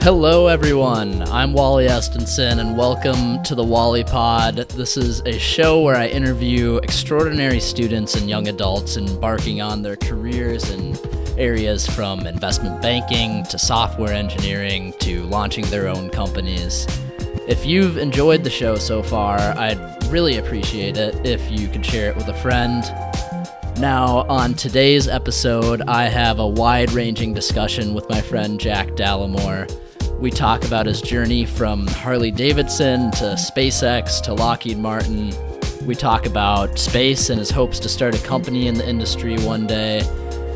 Hello, everyone. I'm Wally Estinson, and welcome to the Wally Pod. This is a show where I interview extraordinary students and young adults embarking on their careers in areas from investment banking to software engineering to launching their own companies. If you've enjoyed the show so far, I'd really appreciate it if you could share it with a friend. Now, on today's episode, I have a wide-ranging discussion with my friend Jack Dallimore. We talk about his journey from Harley-Davidson to SpaceX to Lockheed Martin. We talk about space and his hopes to start a company in the industry one day,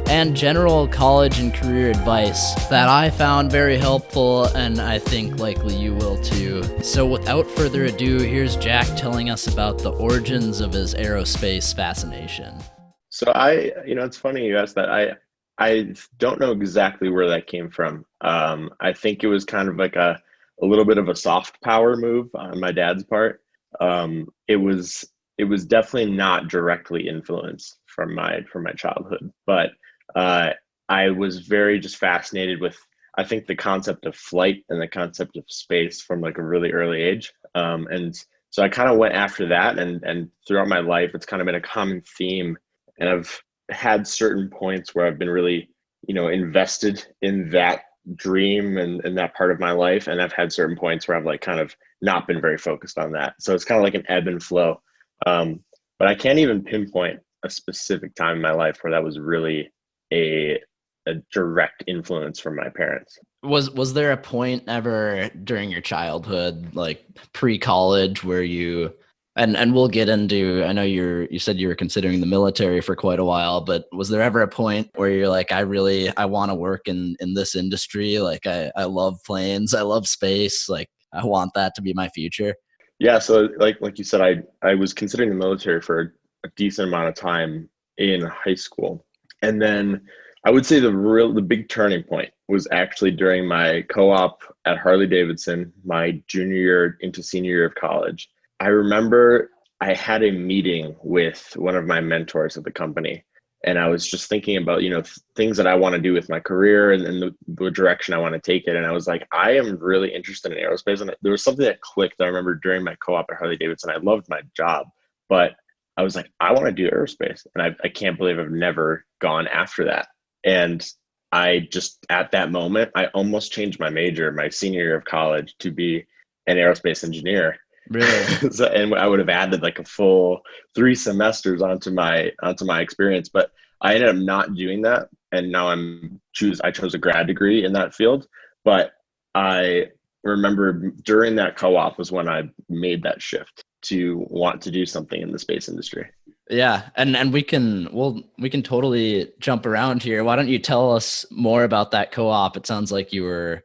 and general college and career advice that I found very helpful, and I think likely you will too. So without further ado, here's Jack telling us about the origins of his aerospace fascination. So it's funny you asked that. I don't know exactly where that came from. I think it was kind of like a little bit of a soft power move on my dad's part. It was definitely not directly influenced from my childhood, but I was very just fascinated with, I think, the concept of flight and the concept of space from like a really early age. And so I kind of went after that, and throughout my life, it's kind of been a common theme. And I've had certain points where I've been really, invested in that dream and that part of my life. And I've had certain points where I've like kind of not been very focused on that. So it's kind of like an ebb and flow. But I can't even pinpoint a specific time in my life where that was really a direct influence from my parents. Was there a point ever during your childhood, like pre-college, where you and we'll get into, I know you said you were considering the military for quite a while, but was there ever a point where you're like, I want to work in this industry? Like I love planes, I love space, like I want that to be my future. Yeah, so like you said, I was considering the military for a decent amount of time in high school. And then I would say the big turning point was actually during my co-op at Harley-Davidson, my junior year into senior year of college. I remember I had a meeting with one of my mentors at the company, and I was just thinking about, things that I want to do with my career and the direction I want to take it. And I was like, I am really interested in aerospace. And there was something that clicked. I remember during my co-op at Harley-Davidson, I loved my job, but I was like, I want to do aerospace. And I can't believe I've never gone after that. And I just, at that moment, I almost changed my major my senior year of college to be an aerospace engineer. Really? So, and I would have added like a full 3 semesters onto my experience, but I ended up not doing that. And now I chose a grad degree in that field. But I remember during that co-op was when I made that shift to want to do something in the space industry. Yeah, and we can totally jump around here. Why don't you tell us more about that co-op? It sounds like you were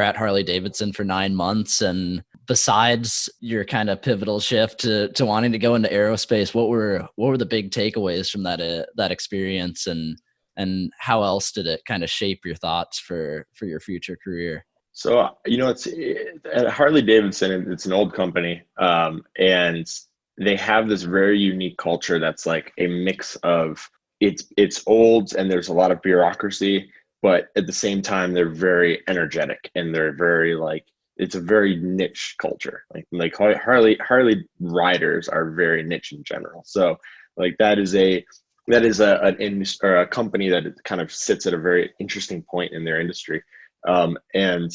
at Harley-Davidson for 9 months, and besides your kind of pivotal shift to wanting to go into aerospace, what were the big takeaways from that experience, and how else did it kind of shape your thoughts for your future career? So, it's at Harley-Davidson, it's an old company, and they have this very unique culture that's like a mix of it's old and there's a lot of bureaucracy, but at the same time they're very energetic and they're very like, it's a very niche culture. Like Harley riders are very niche in general. So like that is an industry or a company that kind of sits at a very interesting point in their industry. And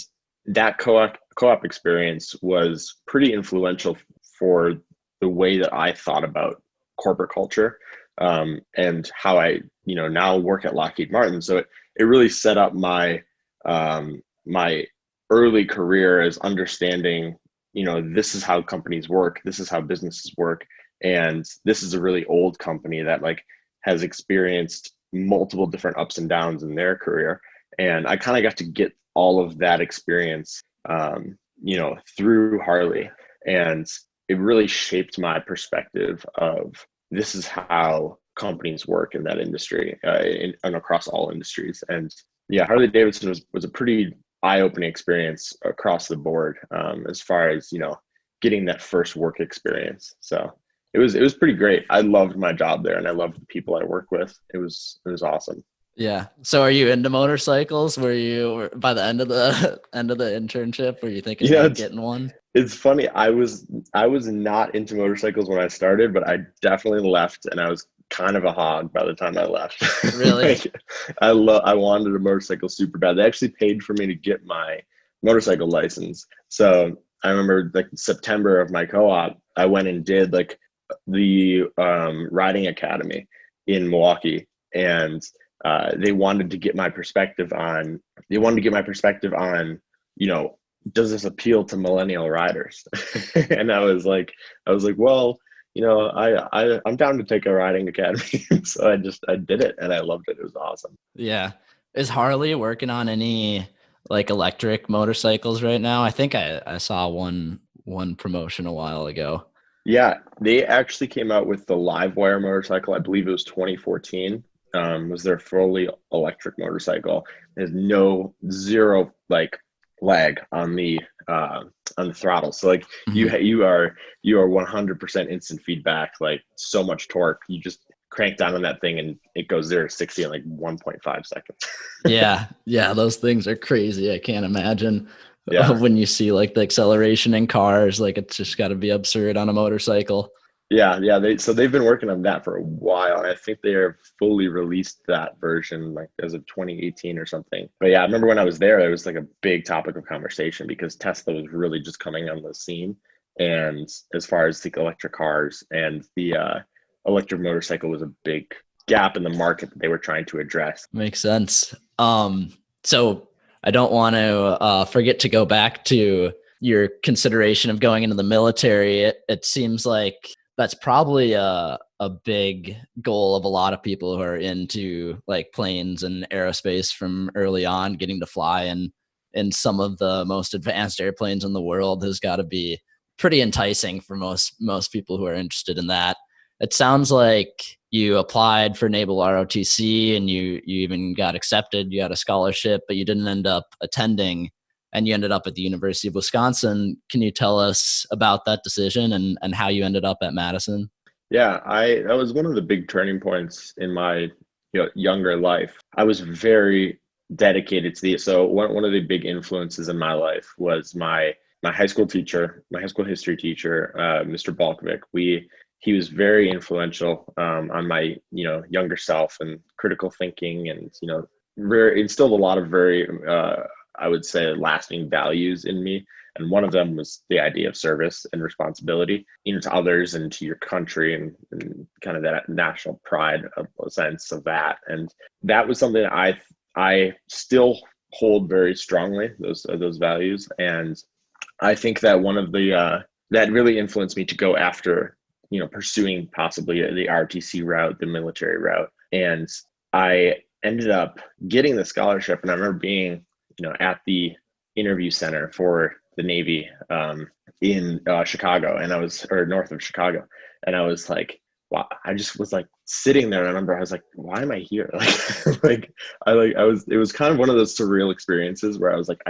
that co-op experience was pretty influential for the way that I thought about corporate culture, and how I, now work at Lockheed Martin. So it really set up my my early career as understanding, this is how companies work, this is how businesses work, and this is a really old company that like has experienced multiple different ups and downs in their career. And I kind of got to get all of that experience, through Harley. And it really shaped my perspective of this is how companies work in that industry, and across all industries. And yeah, Harley Davidson was a pretty eye-opening experience across the board, as far as getting that first work experience. So it was pretty great. I loved my job there, and I loved the people I work with. It was awesome. Yeah. So are you into motorcycles? By the end of the end of the internship, were you thinking Yeah, about it's getting one? it's funny. I was not into motorcycles when I started, but I definitely left, and I was kind of a hog by the time I left. Really? Like, I wanted a motorcycle super bad. They actually paid for me to get my motorcycle license. So I remember like September of my co-op, I went and did like the riding academy in Milwaukee, and they wanted to get my perspective on. They wanted to get my perspective on, you know, does this appeal to millennial riders? And I was like, well, I'm down to take a riding academy. So I did it and I loved it. It was awesome. Yeah. Is Harley working on any like electric motorcycles right now? I think I saw one promotion a while ago. Yeah, they actually came out with the Livewire motorcycle. I believe it was 2014. Was their fully electric motorcycle. There's no zero like lag uh, on the throttle. So like Mhm. you are 100% instant feedback. Like so much torque. You just crank down on that thing and it goes 0 to 60 in like 1.5 seconds. Yeah. Yeah, those things are crazy. I can't imagine Yeah. when you see like the acceleration in cars, like it's just got to be absurd on a motorcycle. Yeah. They've been working on that for a while. And I think they have fully released that version like as of 2018 or something. But yeah, I remember when I was there, it was like a big topic of conversation because Tesla was really just coming on the scene. And as far as the electric cars and the electric motorcycle was a big gap in the market that they were trying to address. Makes sense. So I don't want to forget to go back to your consideration of going into the military. It seems like that's probably a big goal of a lot of people who are into like planes and aerospace from early on. Getting to fly in some of the most advanced airplanes in the world has got to be pretty enticing for most people who are interested in that. It sounds like you applied for Naval ROTC and you even got accepted. You got a scholarship, but you didn't end up attending, and you ended up at the University of Wisconsin. Can you tell us about that decision and how you ended up at Madison? Yeah, I that was one of the big turning points in my younger life. I was very dedicated to the so one of the big influences in my life was my high school teacher, my high school history teacher, Mr. Balkovic. He was very influential on my younger self and critical thinking, and very instilled a lot of very I would say lasting values in me. And one of them was the idea of service and responsibility, to others and to your country, and kind of that national pride of a sense of that. And that was something I still hold very strongly, those values. And I think that one of the that really influenced me to go after pursuing possibly the RTC route, the military route. And I ended up getting the scholarship. And I remember being at the interview center for the Navy in Chicago, and I was or north of Chicago, and I was like, wow, I just was like sitting there, and I remember I was like, why am I here? I was it was kind of one of those surreal experiences where I was like,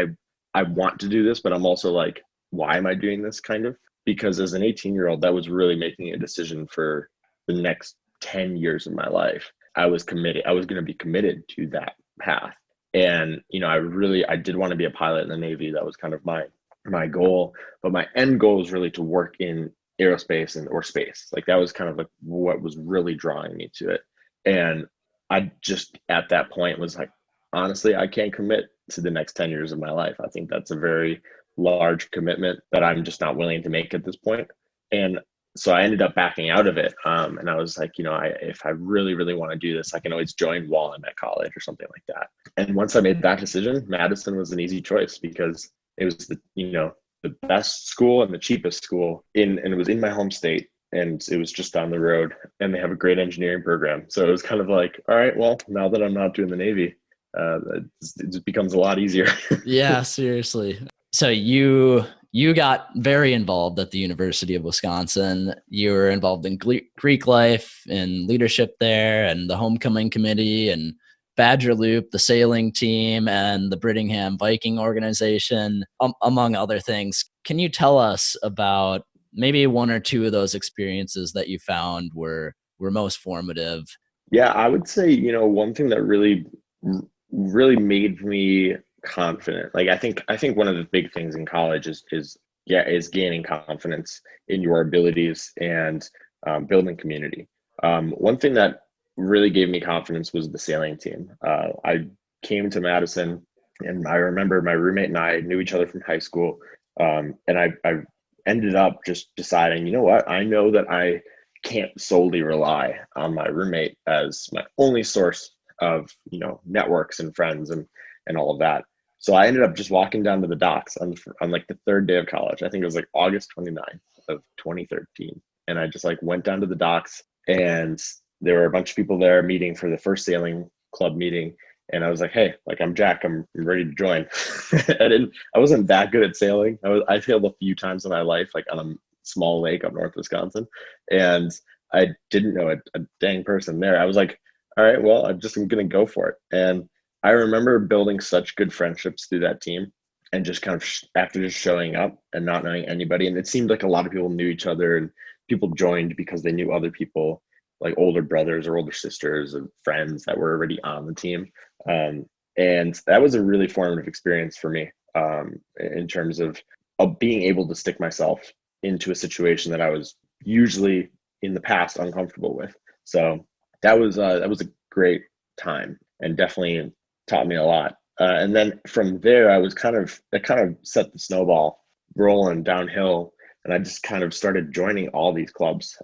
I want to do this, but I'm also like, why am I doing this kind of? Because as an 18-year-old, that was really making a decision for the next 10 years of my life. I was committed. I was going to be committed to that path. And, I did want to be a pilot in the Navy. That was kind of my goal. But my end goal was really to work in aerospace and or space. Like that was kind of like what was really drawing me to it. And I just at that point was like, honestly, I can't commit to the next 10 years of my life. I think that's a very large commitment that I'm just not willing to make at this point. And so I ended up backing out of it. And I was like, if I really, really want to do this, I can always join while I'm at college or something like that. And once I made that decision, Madison was an easy choice because it was the best school and the cheapest school and it was in my home state, and it was just down the road, and they have a great engineering program. So it was kind of like, all right, well, now that I'm not doing the Navy, it just becomes a lot easier. Yeah, seriously. So you got very involved at the University of Wisconsin. You were involved in Greek life and leadership there, and the homecoming committee, and Badger Loop, the sailing team, and the Brittingham Viking organization, among other things. Can you tell us about maybe one or two of those experiences that you found were most formative? Yeah, I would say, one thing that really made me confident. Like I think one of the big things in college is gaining confidence in your abilities and building community. One thing that really gave me confidence was the sailing team. I came to Madison, and I remember my roommate and I knew each other from high school. And I ended up just deciding, you know what, I know that I can't solely rely on my roommate as my only source of networks and friends and all of that. So I ended up just walking down to the docks on like the third day of college. I think it was like August 29th of 2013. And I just like went down to the docks, and there were a bunch of people there meeting for the first sailing club meeting. And I was like, hey, like I'm Jack, I'm ready to join. I wasn't that good at sailing. I sailed a few times in my life, like on a small lake up north Wisconsin. And I didn't know a dang person there. I was like, all right, well, I'm going to go for it. And I remember building such good friendships through that team, and just kind of after just showing up and not knowing anybody. And it seemed like a lot of people knew each other, and people joined because they knew other people, like older brothers or older sisters and friends that were already on the team. Um, and that was a really formative experience for me, in terms of being able to stick myself into a situation that I was usually in the past uncomfortable with. So that was a great time, and definitely taught me a lot. And then from there, it kind of set the snowball rolling downhill, and I just kind of started joining all these clubs.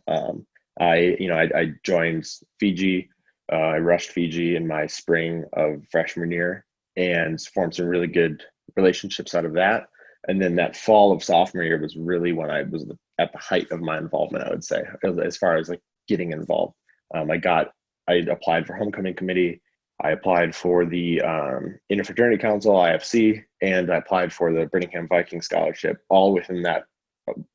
I joined Fiji. I rushed Fiji in my spring of freshman year and formed some really good relationships out of that. And then that fall of sophomore year was really when I was at the height of my involvement, I would say, as far as like getting involved. I applied for homecoming committee. I applied for the Interfraternity Council, IFC, and I applied for the Birmingham Viking Scholarship, all within that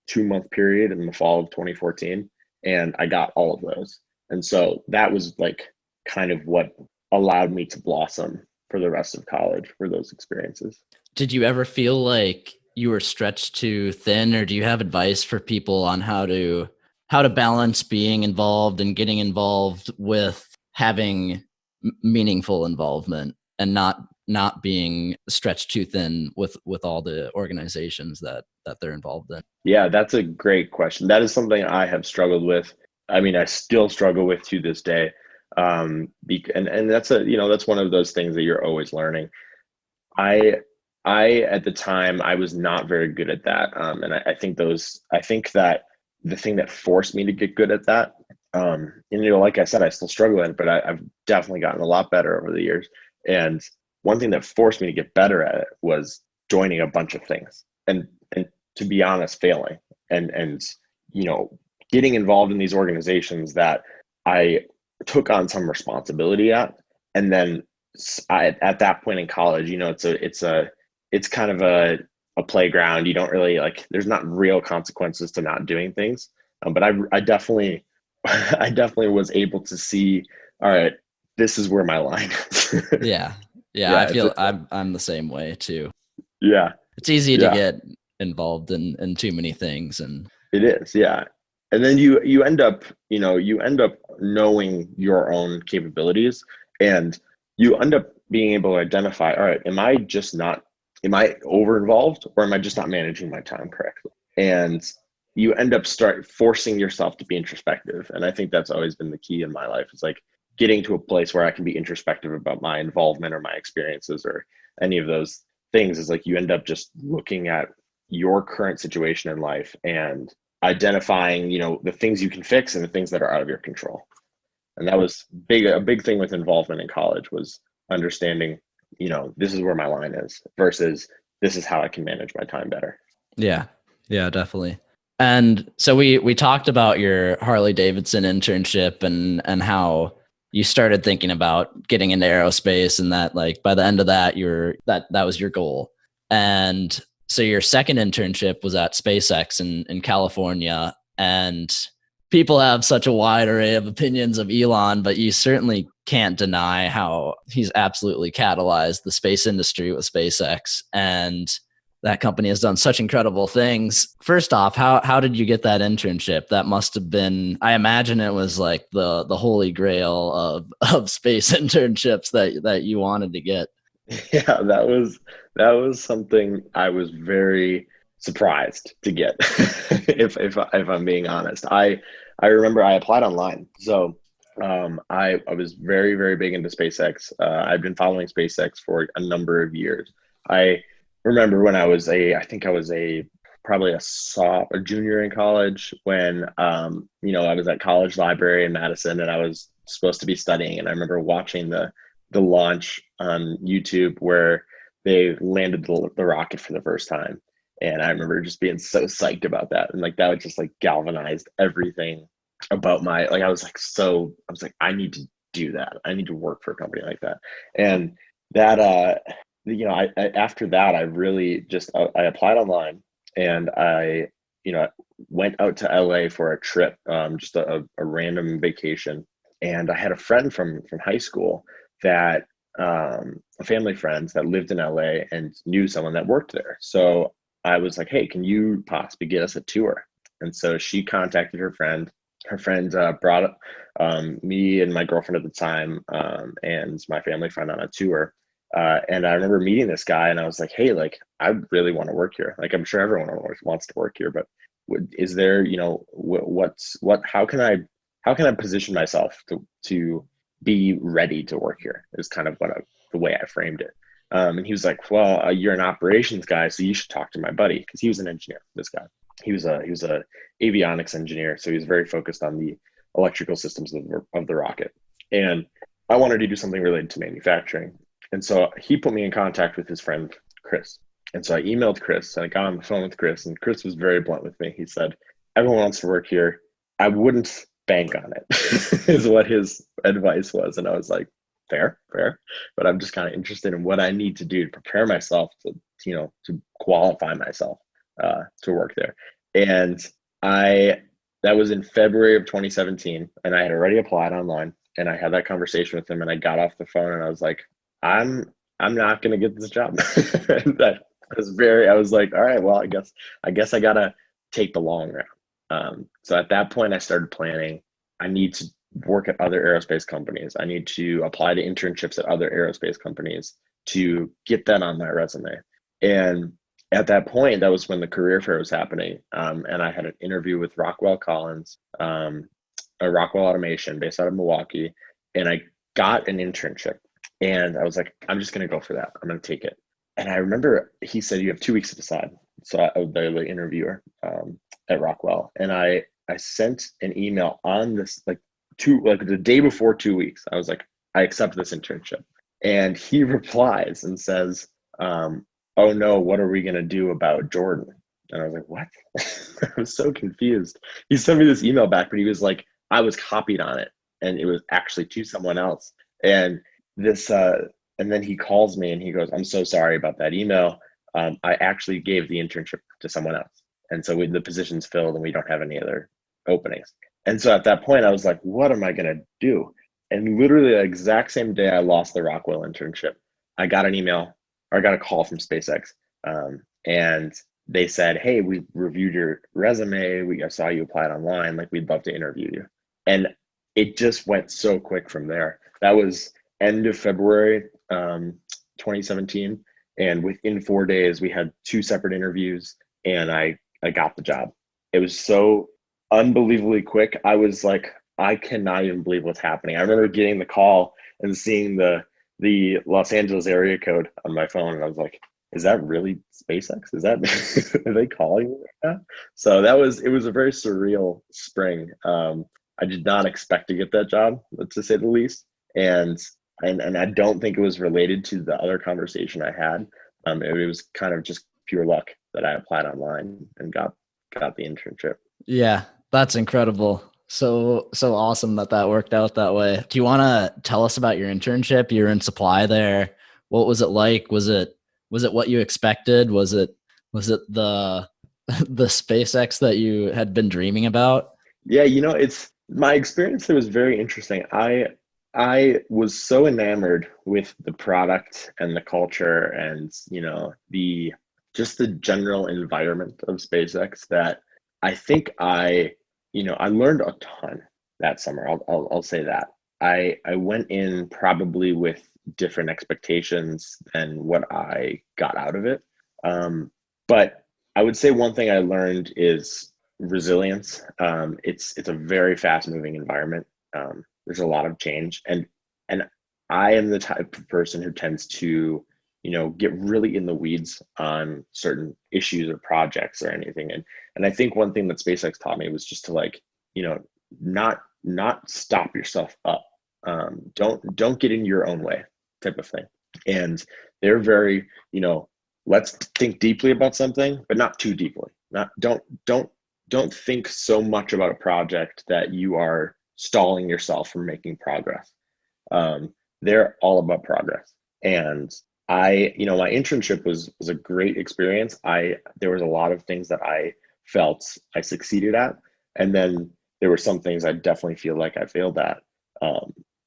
2-month period in the fall of 2014. And I got all of those. And so that was like kind of what allowed me to blossom for the rest of college, for those experiences. Did you ever feel like you were stretched too thin, or do you have advice for people on how to balance being involved and getting involved with having meaningful involvement, and not being stretched too thin with all the organizations that they're involved in? Yeah, that's a great question. That is something I have struggled with. I mean, I still struggle with to this day. And that's one of those things that you're always learning. I at the time I was not very good at that, and I think that the thing that forced me to get good at that, and like I said, I still struggle in it, but I've definitely gotten a lot better over the years. And one thing that forced me to get better at it was joining a bunch of things, and to be honest, failing, and getting involved in these organizations that I took on some responsibility at. And then at that point in college, it's kind of a playground. You don't really like, there's not real consequences to not doing things. But I definitely, I definitely was able to see, all right, this is where my line is. Yeah. Yeah, I feel I'm the same way too. yeah, It's easy to yeah, get involved in too many things, and it is. Yeah. And then you end up, knowing your own capabilities, and you end up being able to identify, all right, am I over involved, or am I just not managing my time correctly? And you end up start forcing yourself to be introspective. And I think that's always been the key in my life. It's like getting to a place where I can be introspective about my involvement or my experiences or any of those things. Is like you end up just looking at your current situation in life and identifying, the things you can fix and the things that are out of your control. And that was a big thing with involvement in college, was understanding, this is where my line is versus this is how I can manage my time better. yeah, definitely. And so we talked about your Harley-Davidson internship and how you started thinking about getting into aerospace, and that like by the end of that that was your goal. And so your second internship was at SpaceX in California, and people have such a wide array of opinions of Elon, but you certainly can't deny how he's absolutely catalyzed the space industry with SpaceX. And that company has done such incredible things. First off, how did you get that internship? That must have been, I imagine it was like the holy grail of space internships that you wanted to get. Yeah, that was something I was very surprised to get. If I'm being honest, I remember I applied online. So I was very very big into SpaceX. I've been following SpaceX for a number of years. I remember when I think I was a probably a junior in college when I was at college library in Madison and I was supposed to be studying, and I remember watching the launch on YouTube where they landed the rocket for the first time. And I remember just being so psyched about that. And like that would just like galvanized everything about I was like, I need to do that. I need to work for a company like that. And that I after that I really just I applied online and I went out to LA for a trip, just a random vacation. And I had a friend from high school that a family friends that lived in LA and knew someone that worked there. So I was like, hey, can you possibly get us a tour? And so she contacted her friend. Her friend brought me and my girlfriend at the time and my family friend on a tour. And I remember meeting this guy and I was like, hey, like, I really want to work here. Like, I'm sure everyone wants to work here, but is there, how can I position myself to be ready to work here is kind of the way I framed it. And he was like, well, you're an operations guy, so you should talk to my buddy, because he was an engineer. This guy, he was a avionics engineer, so he was very focused on the electrical systems of the rocket. And I wanted to do something related to manufacturing, and so he put me in contact with his friend Chris. And so I emailed Chris and I got on the phone with Chris, and Chris was very blunt with me. He said, everyone wants to work here. I wouldn't bank on it, is what his advice was. And I was like, fair, but I'm just kind of interested in what I need to do to prepare myself to qualify myself to work there. And that was in February of 2017, and I had already applied online, and I had that conversation with him, and I got off the phone, and I was like, I'm not gonna get this job. I was like, all right, well, I guess I gotta take the long route. So at that point, I started planning. I need to work at other aerospace companies. I need to apply to internships at other aerospace companies to get that on my resume. And at that point, that was when the career fair was happening. And I had an interview with Rockwell Collins, a Rockwell Automation based out of Milwaukee. And I got an internship. And I was like, I'm just going to go for that. I'm going to take it. And I remember he said, you have 2 weeks to decide. So the interviewer at Rockwell. And I sent an email on this, like the day before 2 weeks. I was like, I accept this internship. And he replies and says, oh no, what are we going to do about Jordan? And I was like, what? I was so confused. He sent me this email back, but he was like, I was copied on it. And it was actually to someone else. And and then he calls me and he goes, I'm so sorry about that email. I actually gave the internship to someone else. And so the position's filled and we don't have any other openings. And so at that point, I was like, what am I going to do? And literally the exact same day I lost the Rockwell internship, I got an email, or I got a call from SpaceX. And they said, hey, we reviewed your resume. I saw you applied online. Like, we'd love to interview you. And it just went so quick from there. That was end of February 2017. And within 4 days, we had 2 separate interviews and I got the job. It was so unbelievably quick. I was like, I cannot even believe what's happening. I remember getting the call and seeing the Los Angeles area code on my phone. And I was like, is that really SpaceX? Is that, are they calling me right now? So it was a very surreal spring. I did not expect to get that job, to say the least. And I don't think it was related to the other conversation I had. It was kind of just pure luck that I applied online and got the internship. Yeah, that's incredible. So awesome that worked out that way. Do you want to tell us about your internship? You were in supply there. What was it like? Was it what you expected? Was it the the SpaceX that you had been dreaming about? Yeah, it's my experience there was very interesting. I was so enamored with the product and the culture and the just the general environment of SpaceX that I think I learned a ton that summer. I'll say that. I went in probably with different expectations than what I got out of it. But I would say one thing I learned is resilience. It's a very fast moving environment. There's a lot of change, and I am the type of person who tends to get really in the weeds on certain issues or projects or anything. And I think one thing that SpaceX taught me was just to you know, not stop yourself up. Don't get in your own way type of thing. And they're very, let's think deeply about something, but not too deeply. Not don't think so much about a project that you are stalling yourself from making progress. They're all about progress. And my internship was a great experience. There was a lot of things that I felt I succeeded at, and then there were some things I definitely feel like I failed at.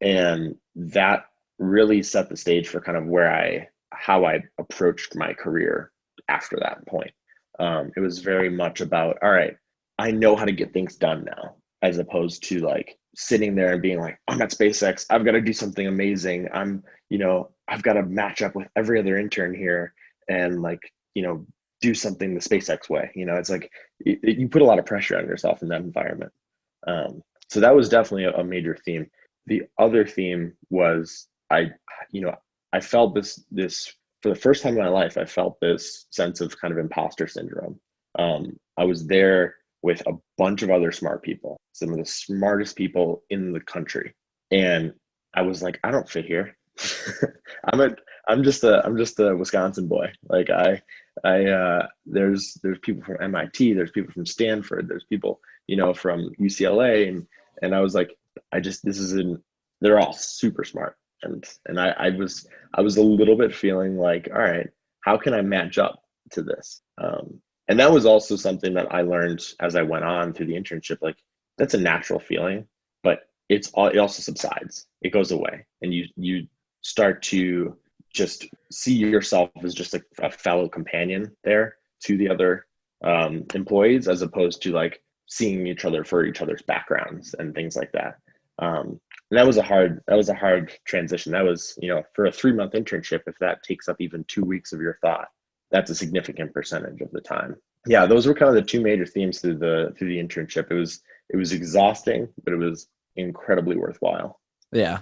And that really set the stage for kind of how I approached my career after that point. It was very much about, all right, I know how to get things done now, as opposed to sitting there and being like, I'm at SpaceX, I've got to do something amazing. I've got to match up with every other intern here and do something the SpaceX way. It's like you put a lot of pressure on yourself in that environment. So that was definitely a major theme. The other theme was I felt this for the first time in my life. I felt this sense of kind of imposter syndrome. I was there with a bunch of other smart people, some of the smartest people in the country, and I was like, I don't fit here. I'm just a Wisconsin boy. There's people from MIT, there's people from Stanford, there's people from UCLA, and I was like, they're all super smart, and I was a little bit feeling like, all right, how can I match up to this? And that was also something that I learned as I went on through the internship. Like, that's a natural feeling, but it also subsides. It goes away, and you start to just see yourself as just a fellow companion there to the other employees, as opposed to seeing each other for each other's backgrounds and things like that. And that was a hard transition. That was, for a 3-month internship, if that takes up even 2 weeks of your thought, that's a significant percentage of the time. Yeah, those were kind of the two major themes through the internship. It was exhausting, but it was incredibly worthwhile. Yeah.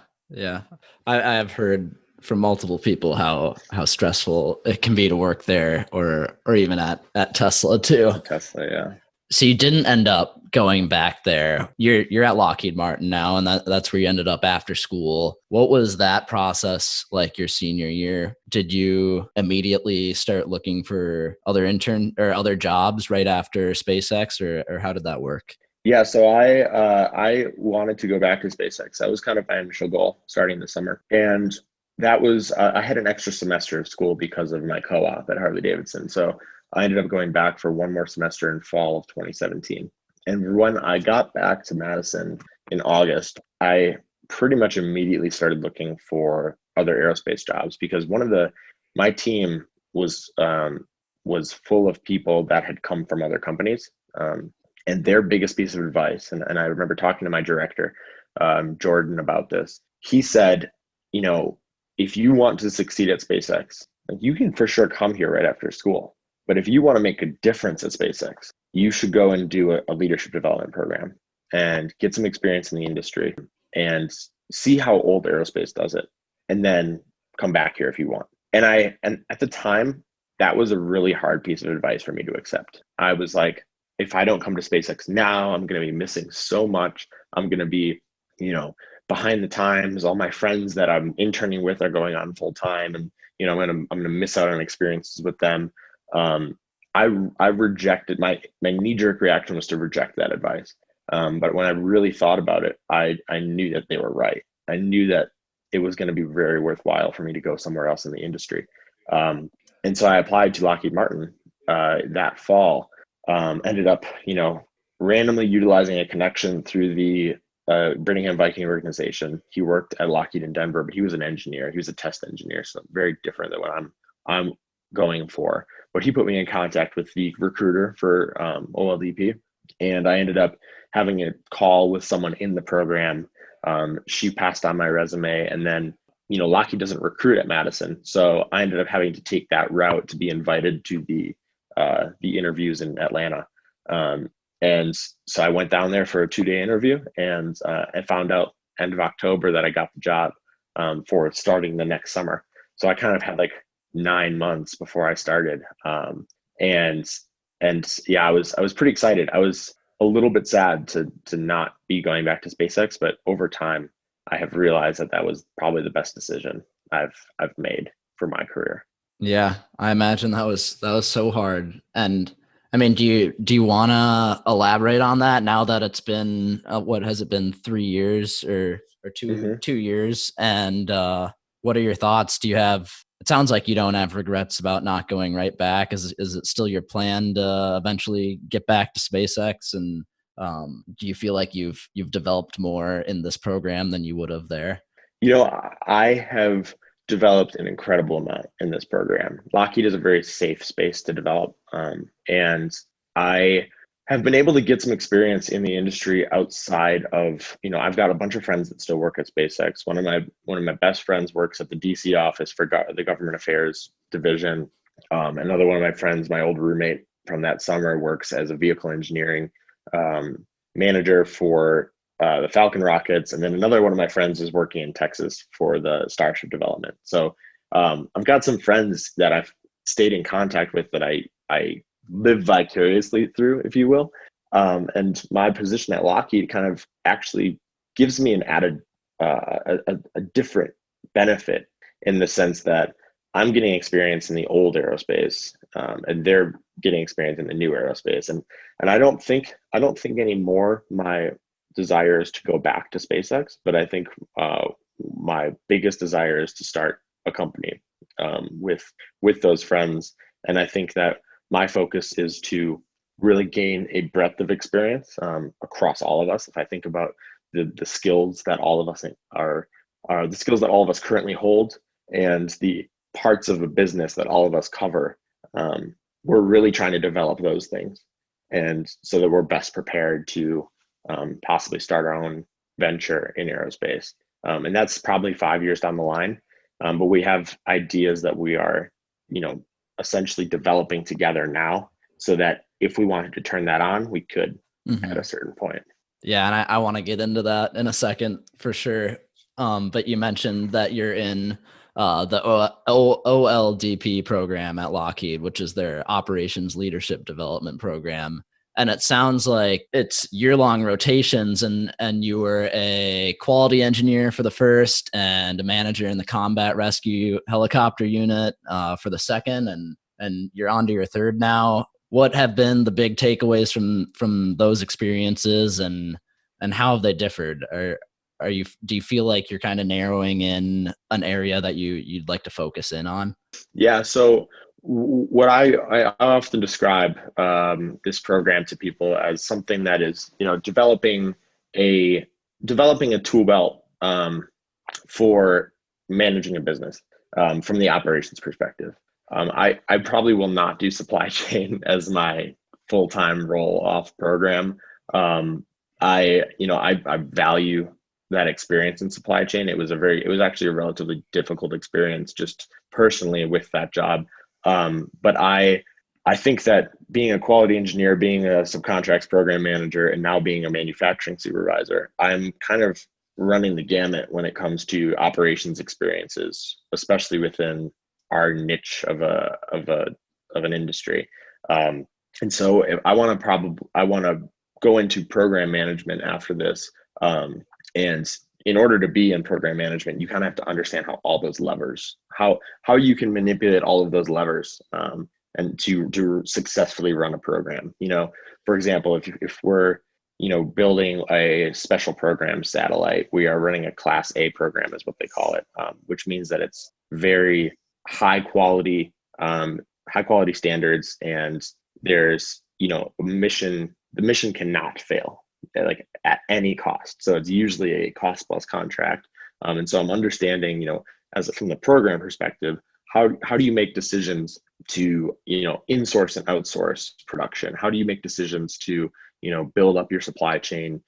I have heard from multiple people how stressful it can be to work there, or even at Tesla too. Tesla, yeah. So you didn't end up going back there. You're at Lockheed Martin now, and that's where you ended up after school. What was that process like your senior year? Did you immediately start looking for other jobs right after SpaceX, or how did that work? Yeah, so I wanted to go back to SpaceX. That was kind of my initial goal starting this summer, and that was I had an extra semester of school because of my co-op at Harley-Davidson. So I ended up going back for one more semester in fall of 2017. And when I got back to Madison in August, I pretty much immediately started looking for other aerospace jobs, because my team was full of people that had come from other companies. And their biggest piece of advice, and I remember talking to my director, Jordan, about this. He said, if you want to succeed at SpaceX, you can for sure come here right after school. But if you want to make a difference at SpaceX, you should go and do a leadership development program and get some experience in the industry and see how old aerospace does it, and then come back here if you want. And at the time, that was a really hard piece of advice for me to accept. I was like, if I don't come to SpaceX now, I'm going to be missing so much. I'm going to be, behind the times. All my friends that I'm interning with are going on full time, and I'm going to miss out on experiences with them. I rejected my knee-jerk reaction was to reject that advice. But when I really thought about it, I knew that they were right. I knew that it was going to be very worthwhile for me to go somewhere else in the industry. And so I applied to Lockheed Martin that fall. Ended up, randomly utilizing a connection through the Birmingham Viking organization. He worked at Lockheed in Denver, but he was an engineer. He was a test engineer, so very different than what I'm going for. But he put me in contact with the recruiter for OLDP, and I ended up having a call with someone in the program. She passed on my resume, and then Lockheed doesn't recruit at Madison, so I ended up having to take that route to be invited to the interviews in Atlanta. And so I went down there for a 2-day interview, and I found out end of October that I got the job for starting the next summer. So I kind of had like 9 months before I started, and yeah, I was pretty excited. I was a little bit sad to not be going back to SpaceX, but over time, I have realized that that was probably the best decision I've made for my career. Yeah, I imagine that was so hard. And I mean, do you want to elaborate on that now that it's been what has it been, 3 years or Mm-hmm. 2 years? And what are your thoughts? Do you have? It sounds like you don't have regrets about not going right back. Is it still your plan to eventually get back to SpaceX? And do you feel like you've developed more in this program than you would have there? I have developed an incredible amount in this program. Lockheed is a very safe space to develop, and I have been able to get some experience in the industry outside of. I've got a bunch of friends that still work at SpaceX. One of my best friends works at the DC office for the Government Affairs division. Another one of my friends, my old roommate from that summer, works as a vehicle engineering manager for the Falcon rockets, and then another one of my friends is working in Texas for the Starship development. So I've got some friends that I've stayed in contact with that I live vicariously through, if you will. And my position at Lockheed kind of actually gives me an added, a different benefit in the sense that I'm getting experience in the old aerospace, and they're getting experience in the new aerospace. And I don't think anymore my desire is to go back to SpaceX, but I think my biggest desire is to start a company with those friends. And I think that my focus is to really gain a breadth of experience across all of us. If I think about the skills that all of us are the skills that all of us currently hold, and the parts of a business that all of us cover, we're really trying to develop those things, and so that we're best prepared to possibly start our own venture in aerospace. And that's probably 5 years down the line. But we have ideas that we are, essentially developing together now, so that if we wanted to turn that on, we could at a certain point. Yeah, and I want to get into that in a second for sure. But you mentioned that you're in the OLDP program at Lockheed, which is their Operations Leadership Development Program. And it sounds like it's year-long rotations, and you were a quality engineer for the first and a manager in the combat rescue helicopter unit for the second, and you're on to your third now. What have been the big takeaways from those experiences, and how have they differed? Do you feel like you're kind of narrowing in an area that you'd like to focus in on? Yeah. So what I often describe this program to people as something that is, developing a tool belt for managing a business from the operations perspective. I probably will not do supply chain as my full-time role off program. I value that experience in supply chain. It was actually a relatively difficult experience just personally with that job. But I think that being a quality engineer, being a subcontracts program manager, and now being a manufacturing supervisor, I'm kind of running the gamut when it comes to operations experiences, especially within our niche of an industry. And so I want to go into program management after this. And in order to be in program management, you kind of have to understand how all those levers, how you can manipulate all of those levers, and to successfully run a program. For example, if we're building a special program satellite, we are running a Class A program, is what they call it, which means that it's very high quality standards, and there's the mission cannot fail, like at any cost. So it's usually a cost plus contract. And so I'm understanding, from the program perspective, how do you make decisions to, insource and outsource production? How do you make decisions to, build up your supply chain,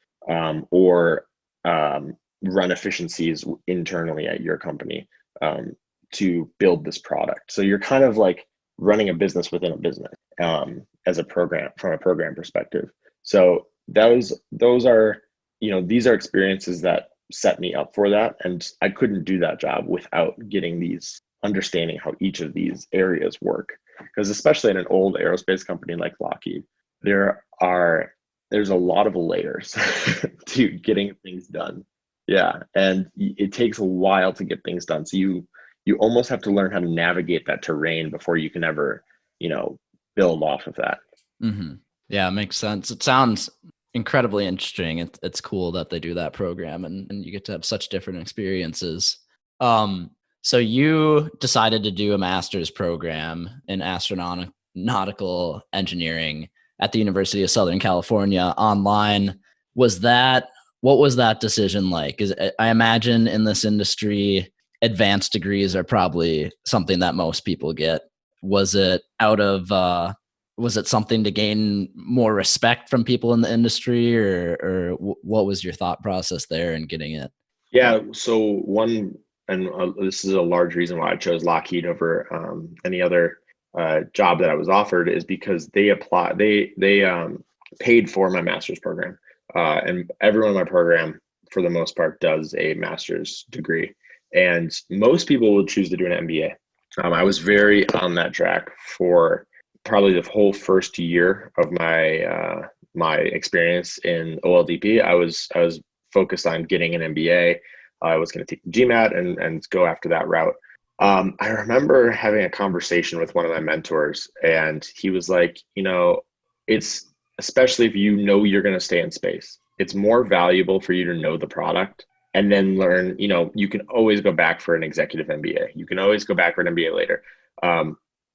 or run efficiencies internally at your company, to build this product? So you're kind of like running a business within a business, as a program, from a program perspective. So those are, these are experiences that set me up for that. And I couldn't do that job without getting these, understanding how each of these areas work. Because especially in an old aerospace company like Lockheed, there's a lot of layers to getting things done. Yeah. And it takes a while to get things done. So you almost have to learn how to navigate that terrain before you can ever, build off of that. Mm-hmm. Yeah, it makes sense. It sounds incredibly interesting. It's cool that they do that program, and you get to have such different experiences. So you decided to do a master's program in astronautical engineering at the University of Southern California online. What was that decision like? I imagine in this industry, advanced degrees are probably something that most people get. Was it was it something to gain more respect from people in the industry, or what was your thought process there in getting it? Yeah. So and this is a large reason why I chose Lockheed over, any other job that I was offered, is because they paid for my master's program, and everyone in my program, for the most part, does a master's degree, and most people would choose to do an MBA. I was very on that track for probably the whole first year of my experience in OLDP. I was focused on getting an MBA. I was going to take the GMAT and go after that route. I remember having a conversation with one of my mentors, and he was like, it's, especially if you're going to stay in space, it's more valuable for you to know the product and then learn. You can always go back for an executive MBA. You can always go back for an MBA later.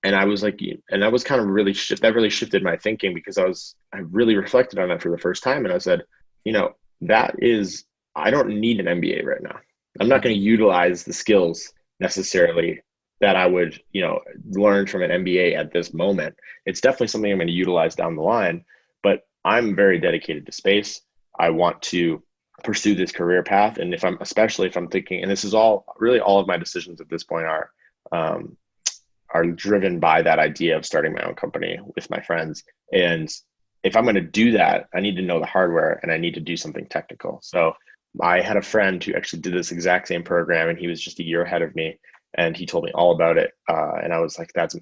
And I was like, and that was kind of that really shifted my thinking, because I really reflected on that for the first time. And I said, I don't need an MBA right now. I'm not going to utilize the skills necessarily that I would, learn from an MBA at this moment. It's definitely something I'm going to utilize down the line, but I'm very dedicated to space. I want to pursue this career path. And especially if I'm thinking, and this is all of my decisions at this point are driven by that idea of starting my own company with my friends. And if I'm going to do that, I need to know the hardware and I need to do something technical. So I had a friend who actually did this exact same program, and he was just a year ahead of me, and he told me all about it. And I was like, that's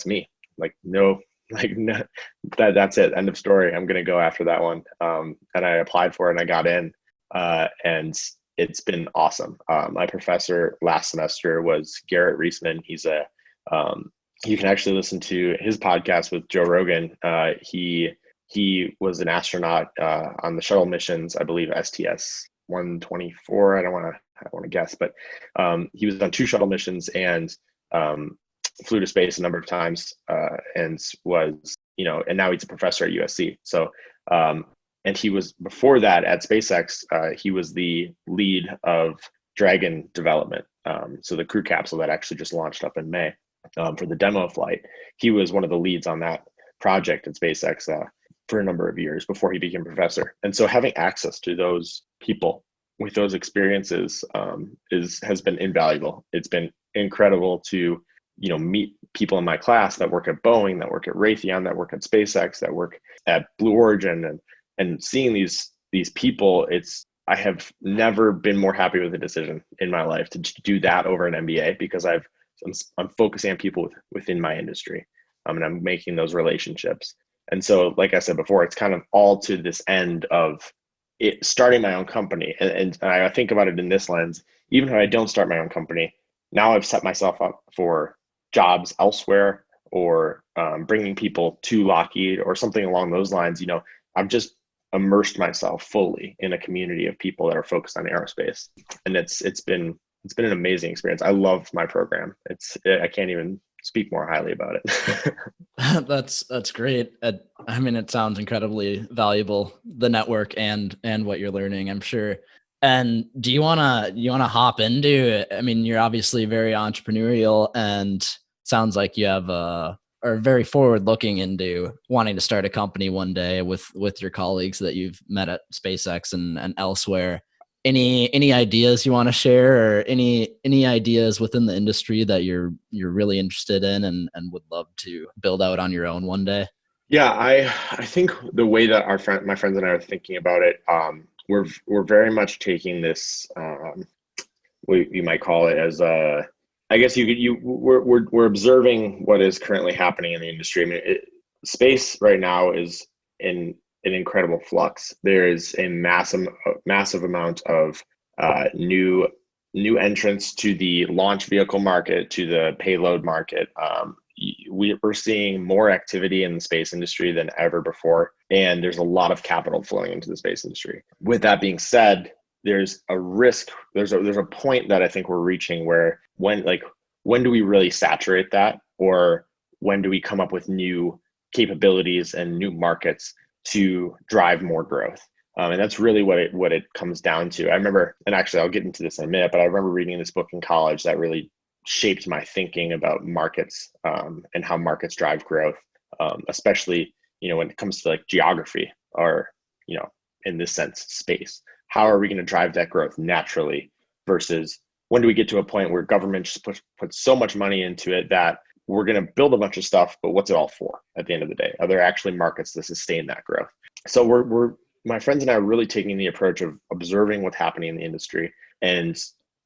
me. Like, no, no, that's it. End of story. I'm going to go after that one. And I applied for it and I got in, and it's been awesome. My professor last semester was Garrett Reisman. You can actually listen to his podcast with Joe Rogan. He was an astronaut on the shuttle missions, I believe STS-124. I don't want to guess, but he was on 2 shuttle missions and flew to space a number of times, and was, and now he's a professor at USC. So, and he was, before that at SpaceX, he was the lead of Dragon development. So the crew capsule that actually just launched up in May. For the demo flight, he was one of the leads on that project at SpaceX for a number of years before he became professor. And so having access to those people with those experiences has been invaluable. It's been incredible to meet people in my class that work at Boeing, that work at Raytheon, that work at SpaceX, that work at Blue Origin, and seeing these people. I have never been more happy with a decision in my life to do that over an MBA, because I'm focusing on people within my industry, and I'm making those relationships. And so, like I said before, it's kind of all to this end of starting my own company. And I think about it in this lens: even if I don't start my own company, now I've set myself up for jobs elsewhere, or bringing people to Lockheed or something along those lines. I've just immersed myself fully in a community of people that are focused on aerospace, and it's been an amazing experience. I love my program. I can't even speak more highly about it. That's great. I mean, it sounds incredibly valuable, the network and what you're learning. I'm sure And do you wanna hop into it? I mean, you're obviously very entrepreneurial and sounds like you have are very forward looking into wanting to start a company one day with your colleagues that you've met at SpaceX and elsewhere. Any ideas you want to share, or any ideas within the industry that you're really interested in and would love to build out on your own one day? Yeah, I think the way that my friends and I are thinking about it, we're very much taking this, you might call it as a, I guess we're observing what is currently happening in the industry. I mean, space right now is in an incredible flux. There is a massive amount of new entrants to the launch vehicle market, to the payload market. We're seeing more activity in the space industry than ever before, and there's a lot of capital flowing into the space industry. With that being said, there's a risk. There's a point that I think we're reaching where when do we really saturate that, or when do we come up with new capabilities and new markets to drive more growth? And that's really what it comes down to. I remember, and actually I'll get into this in a minute, but I remember reading this book in college that really shaped my thinking about markets, and how markets drive growth, especially when it comes to like geography, or in this sense space. How are we going to drive that growth naturally, versus when do we get to a point where government just put so much money into it that we're going to build a bunch of stuff, but what's it all for at the end of the day? Are there actually markets to sustain that growth? So we're my friends and I are really taking the approach of observing what's happening in the industry and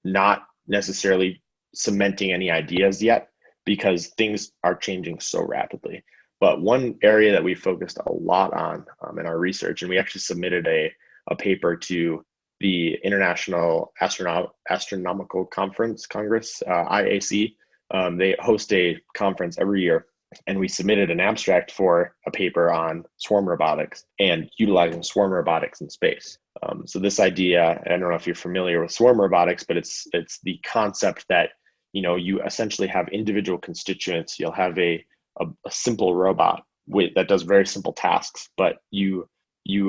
not necessarily cementing any ideas yet, because things are changing so rapidly. But one area that we focused a lot on, in our research, and we actually submitted a paper to the International Astronomical Congress, IAC. They host a conference every year, and we submitted an abstract for a paper on swarm robotics and utilizing swarm robotics in space. So this idea, I don't know if you're familiar with swarm robotics, but it's the concept that you essentially have individual constituents. You'll have a simple robot that does very simple tasks, but you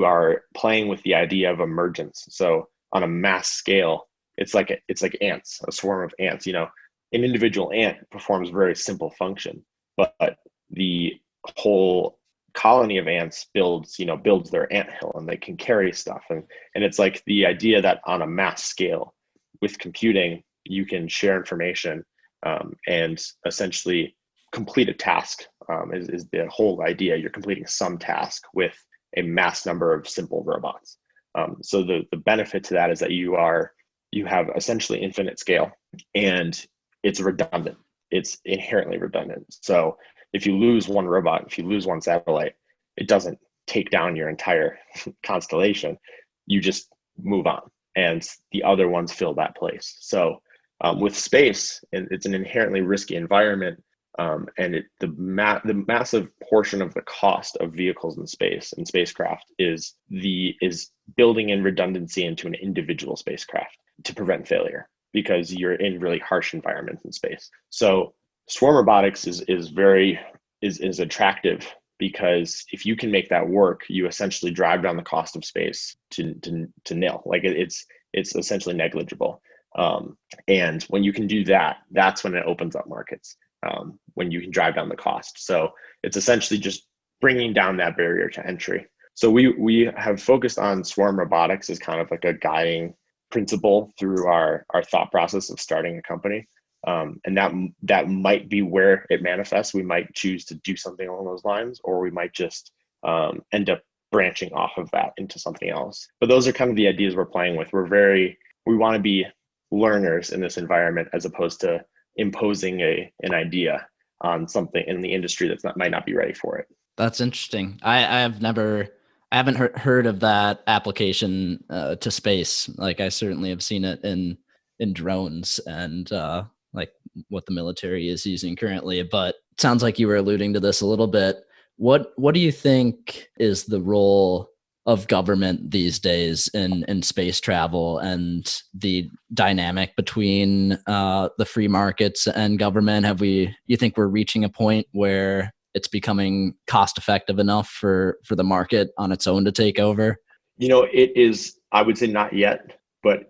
are playing with the idea of emergence. So on a mass scale, it's like ants, a swarm of ants. An individual ant performs a very simple function, but the whole colony of ants builds their anthill, and they can carry stuff. And it's like the idea that on a mass scale with computing, you can share information, and essentially complete a task, is the whole idea. You're completing some task with a mass number of simple robots. So the benefit to that is that you have essentially infinite scale, and it's redundant. It's inherently redundant. So if you lose one robot, if you lose one satellite, it doesn't take down your entire constellation. You just move on, and the other ones fill that place. So with space, it's an inherently risky environment, and the massive portion of the cost of vehicles in space and spacecraft is building in redundancy into an individual spacecraft to prevent failure, because you're in really harsh environments in space. So swarm robotics is attractive, because if you can make that work, you essentially drive down the cost of space to nil. Like it's essentially negligible. And when you can do that, that's when it opens up markets, when you can drive down the cost. So it's essentially just bringing down that barrier to entry. So we have focused on swarm robotics as kind of like a guiding principle through our thought process of starting a company. And that might be where it manifests. We might choose to do something along those lines, or we might just end up branching off of that into something else. But those are kind of the ideas we're playing with. We want to be learners in this environment, as opposed to imposing an idea on something in the industry might not be ready for it. That's interesting. I haven't heard of that application to space. Like, I certainly have seen it in drones and like what the military is using currently. But it sounds like you were alluding to this a little bit. What do you think is the role of government these days in space travel, and the dynamic between the free markets and government? You think we're reaching a point where it's becoming cost effective enough for the market on its own to take over? It is, I would say, not yet. but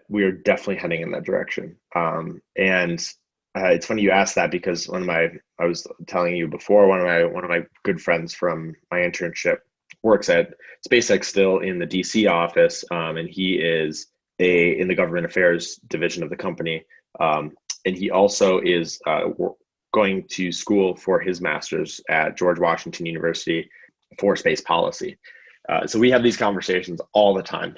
we are definitely heading in that direction. And it's funny you asked that, because I was telling you before, one of my good friends from my internship works at SpaceX still in the DC office, and he is in the government affairs division of the company, and he also is going to school for his master's at George Washington University for space policy. So we have these conversations all the time.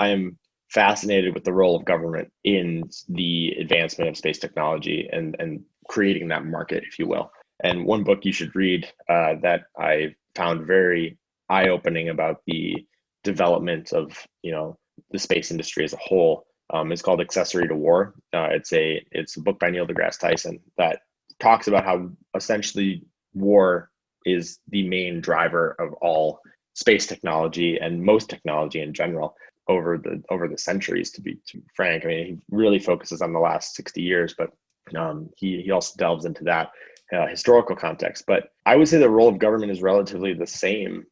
I am fascinated with the role of government in the advancement of space technology and creating that market, if you will. And one book you should read that I found very eye-opening about the development of the space industry as a whole is called Accessory to War. It's a book by Neil deGrasse Tyson that talks about how essentially war is the main driver of all space technology and most technology in general over the centuries. To be frank, I mean, he really focuses on the last 60 years, but he also delves into that historical context. But I would say the role of government is relatively the same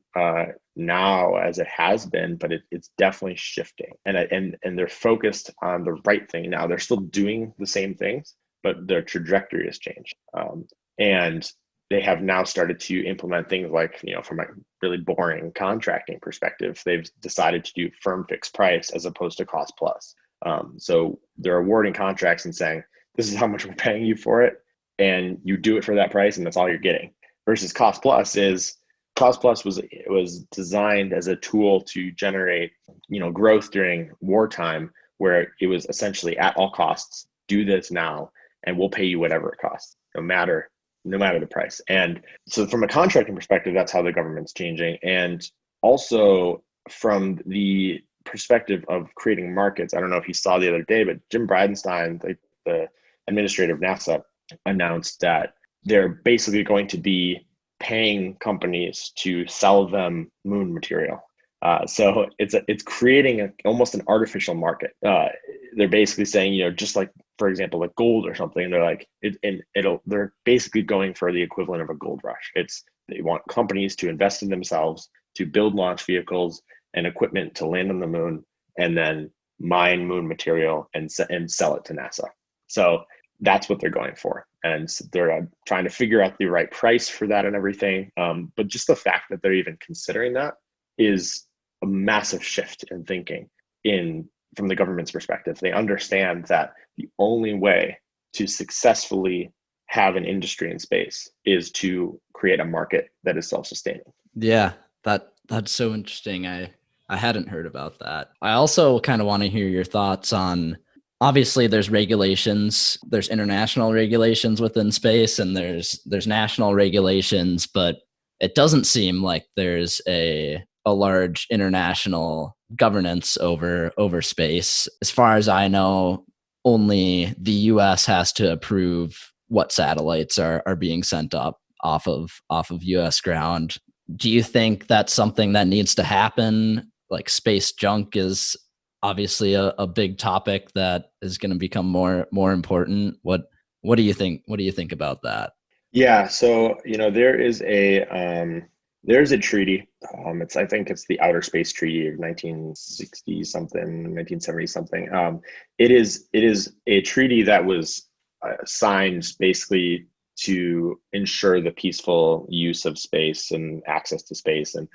now as it has been, but it's definitely shifting, and they're focused on the right thing now. They're still doing the same things, but their trajectory has changed, and they have now started to implement things like, from a really boring contracting perspective, they've decided to do firm fixed price as opposed to cost plus. So they're awarding contracts and saying, this is how much we're paying you for it, and you do it for that price, and that's all you're getting. Versus cost plus was designed as a tool to generate, growth during wartime, where it was essentially at all costs, do this now, and we'll pay you whatever it costs, no matter the price. And so from a contracting perspective, that's how the government's changing. And also from the perspective of creating markets, I don't know if you saw the other day, but Jim Bridenstine, the administrator of NASA, announced that they're basically going to be paying companies to sell them moon material. So it's creating almost an artificial market. They're basically saying, just like, for example, like gold or something, they're like they're basically going for the equivalent of a gold rush. They want companies to invest in themselves, to build launch vehicles and equipment to land on the moon, and then mine moon material and sell it to NASA. So that's what they're going for, and they're trying to figure out the right price for that and everything. But just the fact that they're even considering that is a massive shift in thinking from the government's perspective. They understand that the only way to successfully have an industry in space is to create a market that is self-sustaining. Yeah, that's so interesting. I hadn't heard about that. I also kind of want to hear your thoughts on, obviously there's regulations, there's international regulations within space, and there's national regulations, but it doesn't seem like there's a large international governance over space. As far as I know, only the US has to approve what satellites are being sent up off of US ground. Do you think that's something that needs to happen? Like, space junk is obviously a big topic that is going to become more important. What do you think? What do you think about that? Yeah, so there's a treaty. I think it's the Outer Space Treaty of 1960 something, 1970 something. It is a treaty that was signed basically to ensure the peaceful use of space and access to space. And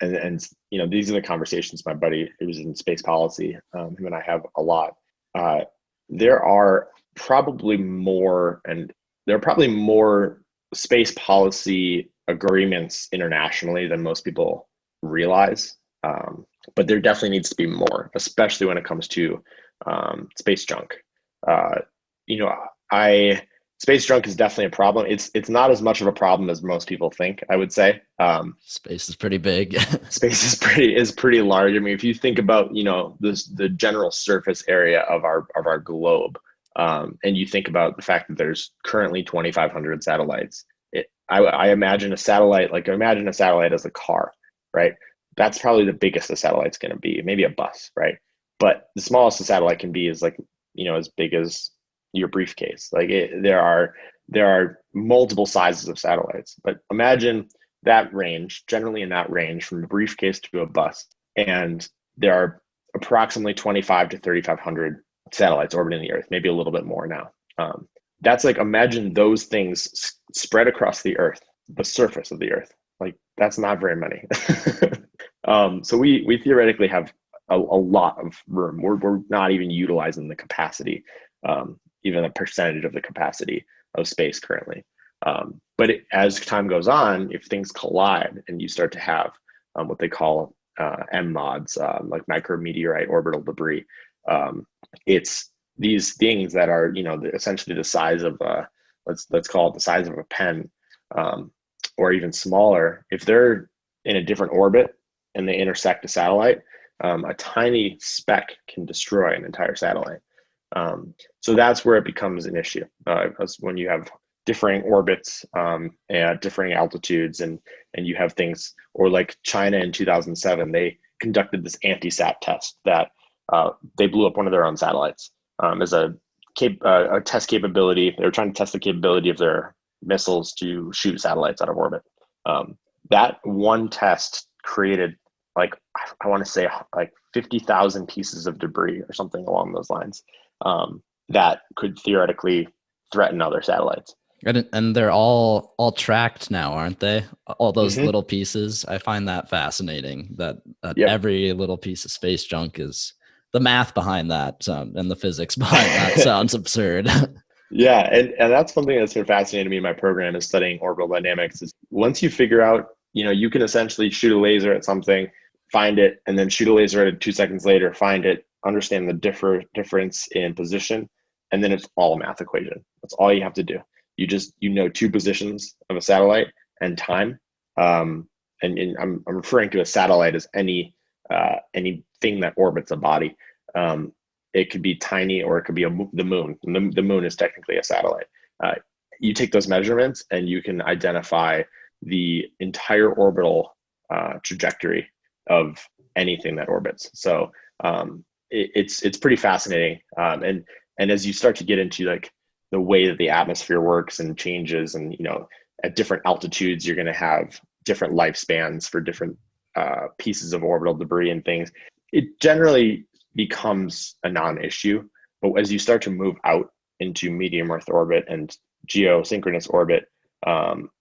these are the conversations my buddy who was in space policy, him and I have a lot. There are probably more space policy agreements internationally than most people realize. But there definitely needs to be more, especially when it comes to space junk. Space junk is definitely a problem. It's not as much of a problem as most people think, I would say. Space is pretty big. Space is pretty large. I mean, if you think about the general surface area of our globe, and you think about the fact that there's currently 2,500 satellites, I imagine a satellite as a car, right? That's probably the biggest a satellite's going to be, maybe a bus, right? But the smallest a satellite can be is as big as your briefcase. There are multiple sizes of satellites, but imagine that range, generally in that range, from a briefcase to a bus, and there are approximately 25 to 3,500 satellites orbiting the Earth, maybe a little bit more now. That's like, imagine those things spread across the Earth, the surface of the Earth. Like, that's not very many. So we theoretically have a lot of room. We're not even utilizing the capacity, even a percentage of the capacity of space currently. But as time goes on, if things collide and you start to have what they call MMODs, like micrometeorite orbital debris, it's these things that are, essentially the size of let's call it the size of a pen, or even smaller. If they're in a different orbit and they intersect a satellite, a tiny speck can destroy an entire satellite. So that's where it becomes an issue, because when you have differing orbits at differing altitudes, and you have things, or like China in 2007, they conducted this anti-sat test that they blew up one of their own satellites as a test capability. They were trying to test the capability of their missiles to shoot satellites out of orbit. That one test created, like, I want to say like 50,000 pieces of debris or something along those lines, that could theoretically threaten other satellites. And they're all tracked now, aren't they? All those Mm-hmm. little pieces. I find that fascinating, that Yep. every little piece of space junk is, the math behind that and the physics behind that sounds absurd. Yeah, and that's something that's been fascinating to me in my program, is studying orbital dynamics. Is once you figure out, you can essentially shoot a laser at something, find it, and then shoot a laser at it 2 seconds later, find it, understand the difference in position, and then it's all a math equation. That's all you have to do. You just, two positions of a satellite and time. And I'm referring to a satellite as anything that orbits a body. It could be tiny, or it could be the moon. The moon is technically a satellite. You take those measurements and you can identify the entire orbital trajectory of anything that orbits. So it's pretty fascinating. And as you start to get into like the way that the atmosphere works and changes, and at different altitudes, you're going to have different lifespans for different pieces of orbital debris and things. It generally becomes a non-issue, but as you start to move out into medium Earth orbit and geosynchronous orbit,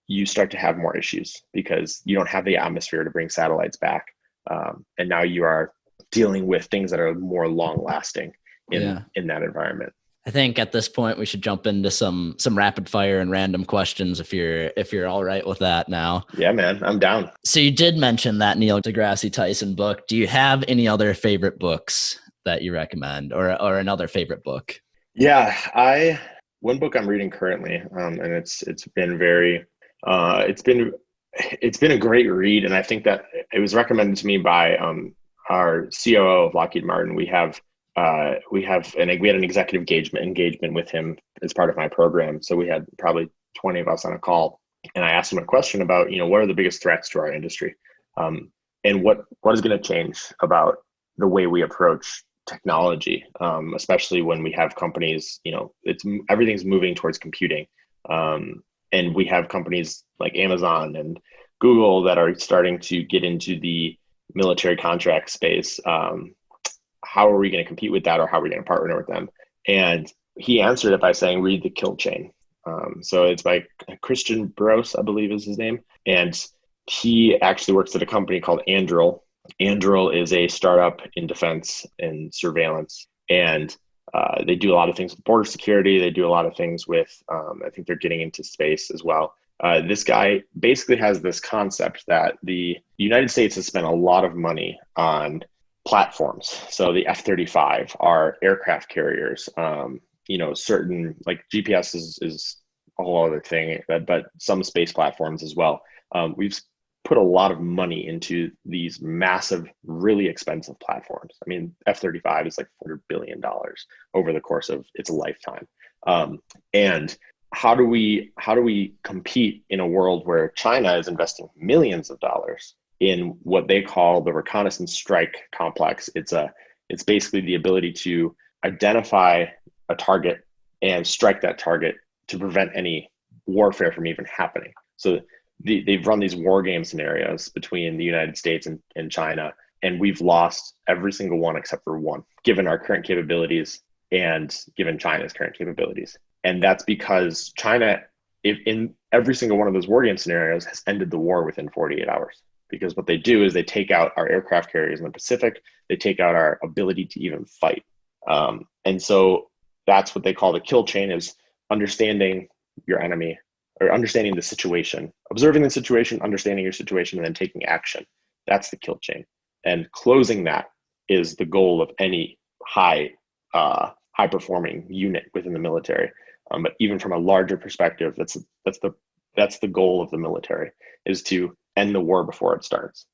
you start to have more issues, because you don't have the atmosphere to bring satellites back, and now you are dealing with things that are more long-lasting in that environment. I think at this point we should jump into some rapid fire and random questions, if you're all right with that now. Yeah, man, I'm down. So you did mention that Neil deGrasse Tyson book. Do you have any other favorite books that you recommend, or another favorite book? Yeah, one book I'm reading currently, and it's been very it's been a great read, and I think that it was recommended to me by our COO of Lockheed Martin. We had an executive engagement with him as part of my program. So we had probably 20 of us on a call, and I asked him a question about, what are the biggest threats to our industry, and what is going to change about the way we approach technology, especially when we have companies, everything's moving towards computing, and we have companies like Amazon and Google that are starting to get into the military contract space. How are we going to compete with that, or how are we going to partner with them? And he answered it by saying, read The Kill Chain. So it's by Christian Bros, I believe is his name. And he actually works at a company called Anduril. Anduril is a startup in defense and surveillance. And they do a lot of things with border security. They do a lot of things with, I think they're getting into space as well. This guy basically has this concept that the United States has spent a lot of money on platforms. So the F-35 are aircraft carriers, certain, like GPS is a whole other thing, but some space platforms as well. We've put a lot of money into these massive, really expensive platforms. I mean, F-35 is like $400 billion over the course of its lifetime. And how do we compete in a world where China is investing millions of dollars in what they call the reconnaissance strike complex? It's basically the ability to identify a target and strike that target to prevent any warfare from even happening. So they've run these war game scenarios between the United States and China, And we've lost every single one except for one, given our current capabilities and given China's current capabilities. And that's because China, if in every single one of those war game scenarios, has ended the war within 48 hours. Because what they do is they take out our aircraft carriers in the Pacific, they take out our ability to even fight. And so that's what they call the kill chain, is understanding your enemy, or understanding the situation, observing the situation, understanding your situation, and then taking action. That's the kill chain. And closing that is the goal of any high performing unit within the military. But even from a larger perspective, that's the goal of the military, is to end the war before it starts.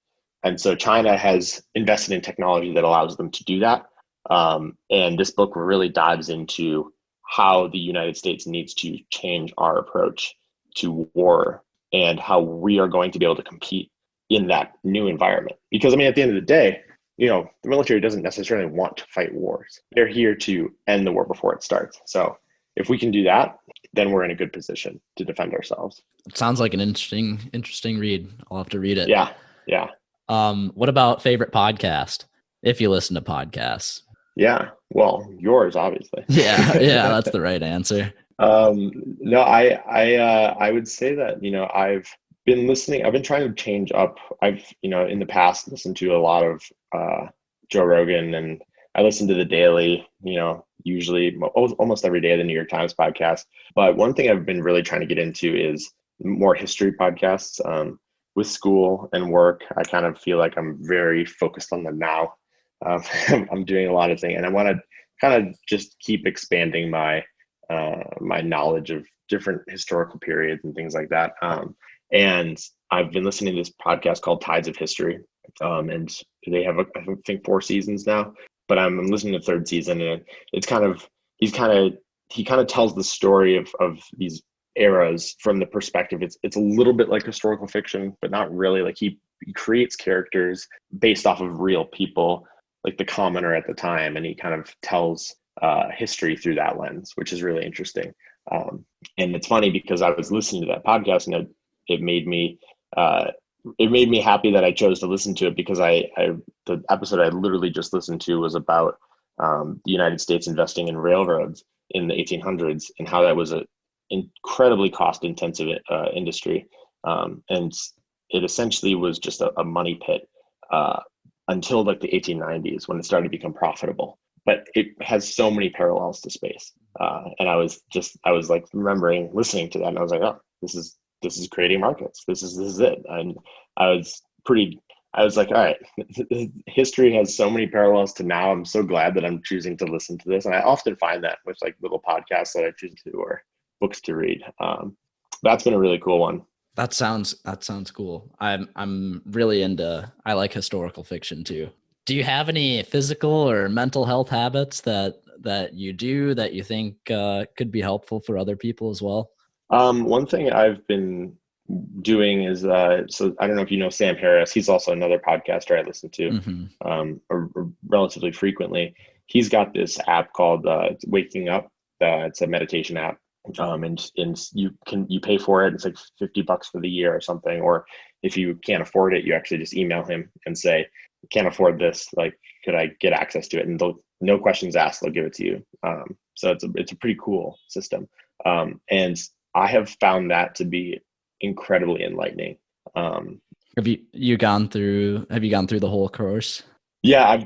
And so China has invested in technology that allows them to do that. And this book really dives into how the United States needs to change our approach to war and how we are going to be able to compete in that new environment. Because I mean, at the end of the day, the military doesn't necessarily want to fight wars. They're here to end the war before it starts. So if we can do that, then we're in a good position to defend ourselves. It sounds like an interesting read. I'll have to read it. Yeah. What about favorite podcast? If you listen to podcasts. Yeah. Well, yours, obviously. Yeah, that's the right answer. No, I would say that, I've been trying to change up. I've, in the past listened to a lot of Joe Rogan, and I listen to The Daily, usually almost every day, the New York Times podcast. But one thing I've been really trying to get into is more history podcasts. With school and work, I kind of feel like I'm very focused on the now. I'm doing a lot of things, and I want to kind of just keep expanding my knowledge of different historical periods and things like that. And I've been listening to this podcast called Tides of History, and they have, I think, 4 seasons now. But I'm listening to the 3rd season, and it's he kind of tells the story of these eras from the perspective. It's a little bit like historical fiction, but not really. Like he creates characters based off of real people, like the commoner at the time, and he kind of tells history through that lens, which is really interesting. And it's funny because I was listening to that podcast, and it made me happy that I chose to listen to it, because the episode I literally just listened to was about the United States investing in railroads in the 1800s, and how that was an incredibly cost-intensive industry, and it essentially was just a money pit until like the 1890s, when it started to become profitable. But it has so many parallels to space, and I was like remembering listening to that, and I was like, oh, this is creating markets. This is it. And I was like, all right, history has so many parallels to now. I'm so glad that I'm choosing to listen to this. And I often find that with like little podcasts that I choose to, or books to read. That's been a really cool one. That sounds cool. I'm really I like historical fiction too. Do you have any physical or mental health habits that you do that you think could be helpful for other people as well? One thing I've been doing is, so I don't know if you know Sam Harris. He's also another podcaster I listen to or relatively frequently. He's got this app called Waking Up. It's a meditation app, and you pay for it. It's like $50 for the year or something. Or if you can't afford it, you actually just email him and say, "Can't afford this. Like, could I get access to it?" And no questions asked, they'll give it to you. So it's a pretty cool system. And I have found that to be incredibly enlightening. Have you gone through the whole course? Yeah, I've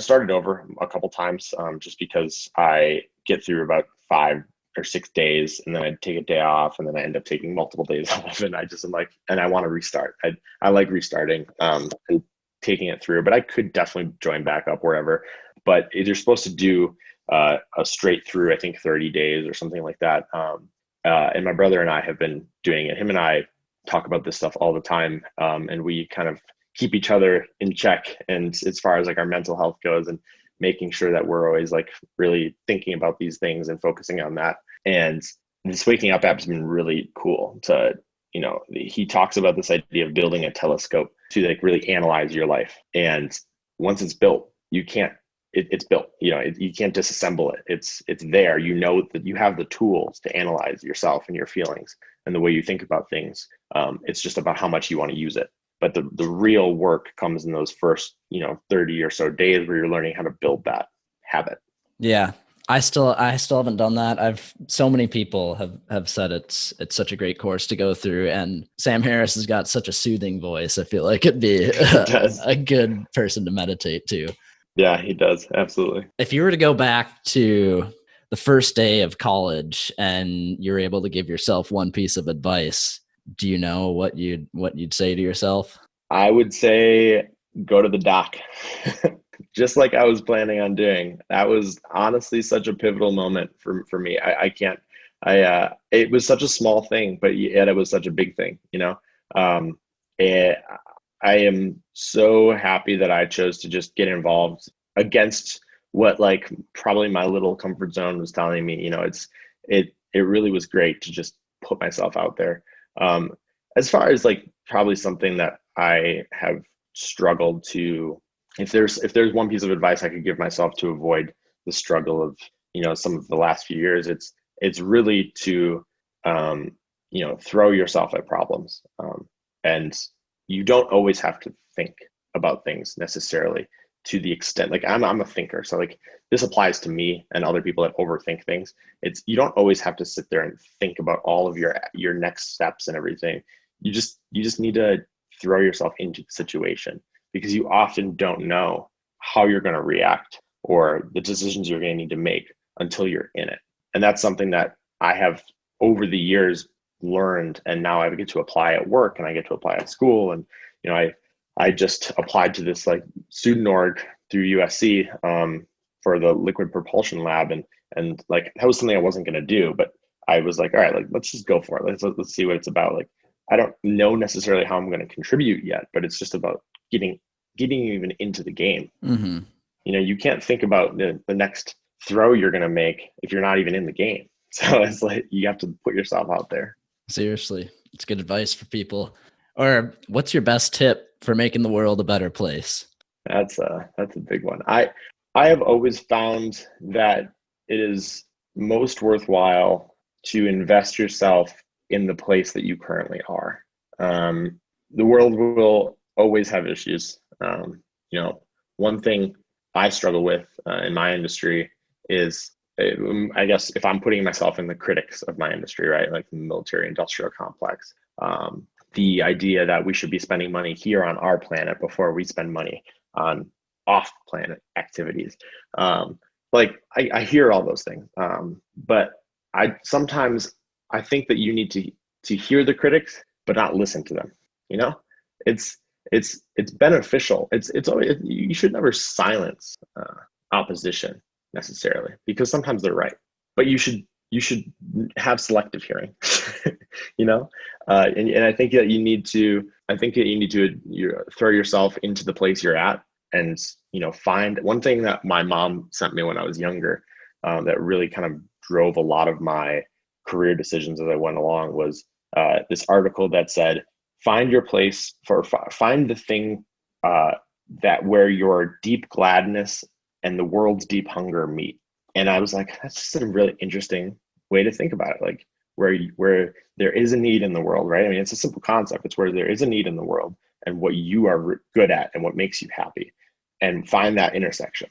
started over a couple times, just because I get through about 5 or 6 days, and then I take a day off, and then I end up taking multiple days off, and I want to restart. I like restarting and taking it through, but I could definitely join back up wherever. But you're supposed to do a straight through, I think 30 days or something like that. And my brother and I have been doing it. Him and I talk about this stuff all the time, and we kind of keep each other in check. And as far as like our mental health goes, and making sure that we're always like really thinking about these things and focusing on that. And this Waking Up app has been really cool to, he talks about this idea of building a telescope to like really analyze your life. And once it's built, it's built, you can't disassemble it. It's there. That you have the tools to analyze yourself and your feelings and the way you think about things. It's just about how much you want to use it. but the real work comes in those first, 30 or so days where you're learning how to build that habit. Yeah. I still haven't done that. So many people have said it's such a great course to go through, and Sam Harris has got such a soothing voice. I feel like it'd be a good person to meditate to. Yeah, he does. Absolutely. If you were to go back to the first day of college and you're able to give yourself one piece of advice, do you know what you'd say to yourself? I would say go to the dock. Just like I was planning on doing. That was honestly such a pivotal moment for me. It was such a small thing, but yet it was such a big thing, and I am so happy that I chose to just get involved against what like probably my little comfort zone was telling me. It really was great to just put myself out there. As far as like probably something that I have struggled to, if there's one piece of advice I could give myself to avoid the struggle of some of the last few years, it's really to throw yourself at problems, and you don't always have to think about things necessarily to the extent, like I'm a thinker, so like this applies to me and other people that overthink things. You don't always have to sit there and think about all of your next steps and everything. You just need to throw yourself into the situation, because you often don't know how you're going to react or the decisions you're going to need to make until you're in it. And that's something that I have over the years learned, and now I get to apply at work and I get to apply at school. And I just applied to this like student org through USC for the liquid propulsion lab, and like that was something I wasn't going to do, but I was like, all right, like let's just go for it. Let's see what it's about. Like I don't know necessarily how I'm going to contribute yet, but it's just about getting even into the game. Mm-hmm. You can't think about the next throw you're going to make if you're not even in the game. So it's like you have to put yourself out there. Seriously, it's good advice for people. Or what's your best tip for making the world a better place? That's a big one. I have always found that it is most worthwhile to invest yourself in the place that you currently are. The world will always have issues. One thing I struggle with in my industry is, I guess, if I'm putting myself in the critics of my industry, right, like the military industrial complex, the idea that we should be spending money here on our planet before we spend money on off-planet activities. Like I hear all those things, but sometimes I think that you need to hear the critics, but not listen to them. It's beneficial. It's always, you should never silence opposition necessarily, because sometimes they're right, but you should have selective hearing. And I think that you need to throw yourself into the place you're at, and find one thing that my mom sent me when I was younger, that really kind of drove a lot of my career decisions as I went along, was this article that said, find your place find the thing that where your deep gladness and the world's deep hunger meet. And I was like, that's just a really interesting way to think about it. Like where there is a need in the world, right? I mean, it's a simple concept. It's where there is a need in the world and what you are good at and what makes you happy, and find that intersection.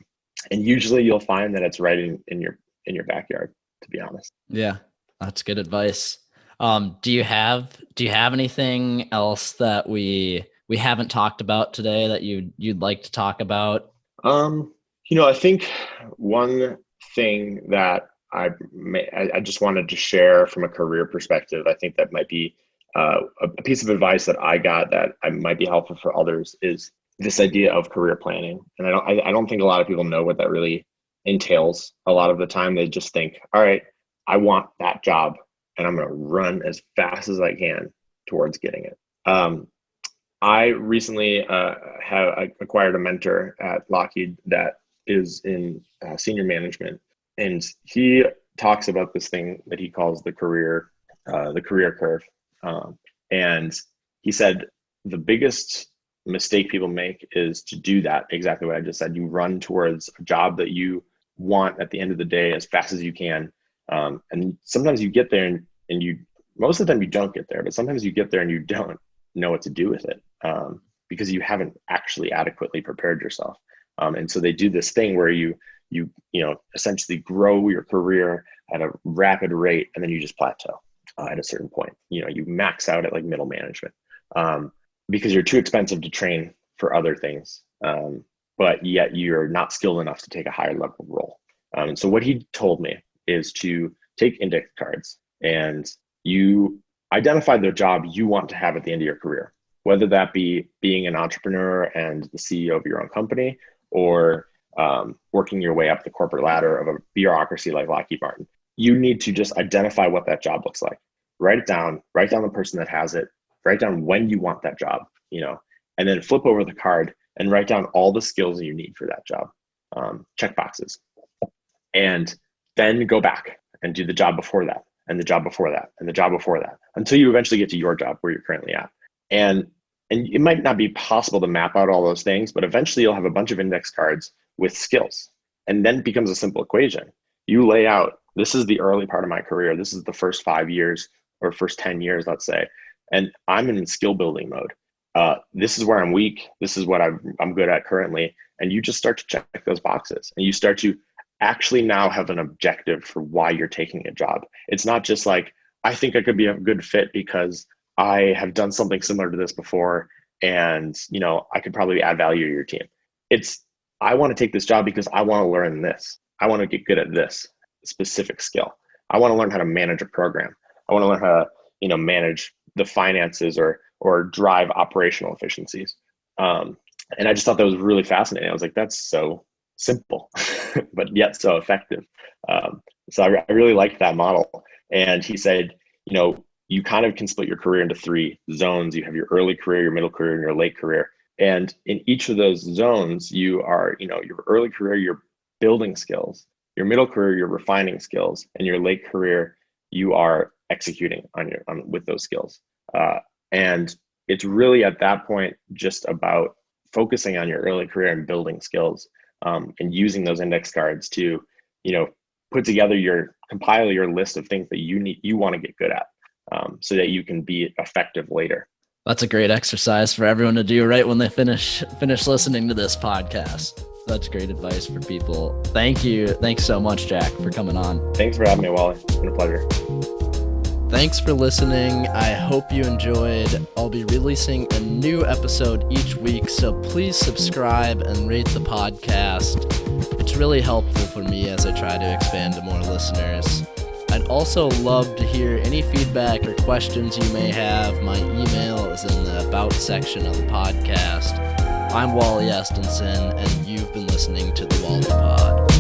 And usually you'll find that it's right in your backyard, to be honest. Yeah, that's good advice. Do you have anything else that we haven't talked about today that you'd like to talk about? I think one thing that I just wanted to share from a career perspective, I think that might be a piece of advice that I got that might be helpful for others, is this idea of career planning. And I don't think a lot of people know what that really entails. A lot of the time they just think, all right, I want that job and I'm going to run as fast as I can towards getting it. I recently have acquired a mentor at Lockheed that is in senior management, and he talks about this thing that he calls the career curve. And he said the biggest mistake people make is to do that, exactly what I just said. You run towards a job that you want at the end of the day as fast as you can. And sometimes you get there and you, most of the time you don't get there, but sometimes you get there and you don't. know what to do with it, because you haven't actually adequately prepared yourself. And so they do this thing where you essentially grow your career at a rapid rate, and then you just plateau at a certain point. You max out at like middle management, because you're too expensive to train for other things, but yet you're not skilled enough to take a higher level role. And so what he told me is to take index cards, and you identify the job you want to have at the end of your career, whether that be being an entrepreneur and the CEO of your own company, or working your way up the corporate ladder of a bureaucracy like Lockheed Martin. You need to just identify what that job looks like. Write it down, write down the person that has it, write down when you want that job, and then flip over the card and write down all the skills you need for that job. Check boxes. And then go back and do the job before that, and the job before that, and the job before that, until you eventually get to your job where you're currently at. And it might not be possible to map out all those things, but eventually you'll have a bunch of index cards with skills. And then it becomes a simple equation. You lay out, this is the early part of my career. This is the first 5 years or first 10 years, let's say. And I'm in skill building mode. This is where I'm weak. This is what I'm good at currently. And you just start to check those boxes, and you start to actually now have an objective for why you're taking a job. It's not just like, I think I could be a good fit because I have done something similar to this before, and I could probably add value to your team. It's, I want to take this job because I want to learn this. I want to get good at this specific skill. I want to learn how to manage a program. I want to learn how to manage the finances or drive operational efficiencies. And I just thought that was really fascinating. I was like, that's so simple, but yet so effective. So I really liked that model. And he said, you kind of can split your career into 3 zones. You have your early career, your middle career, and your late career. And in each of those zones, you are, your early career, you're building skills. Your middle career, you're refining skills. And your late career, you are executing with those skills. And it's really at that point just about focusing on your early career and building skills, and using those index cards to, compile your list of things that you want to get good at, so that you can be effective later. That's a great exercise for everyone to do right when they finish listening to this podcast. That's great advice for people. Thank you. Thanks so much, Jack, for coming on. Thanks for having me, Wally. It's been a pleasure. Thanks for listening. I hope you enjoyed. I'll be releasing a new episode each week, so please subscribe and rate the podcast. It's really helpful for me as I try to expand to more listeners. I'd also love to hear any feedback or questions you may have. My email is in the About section of the podcast. I'm Wally Estenson, and you've been listening to the Wally Pod.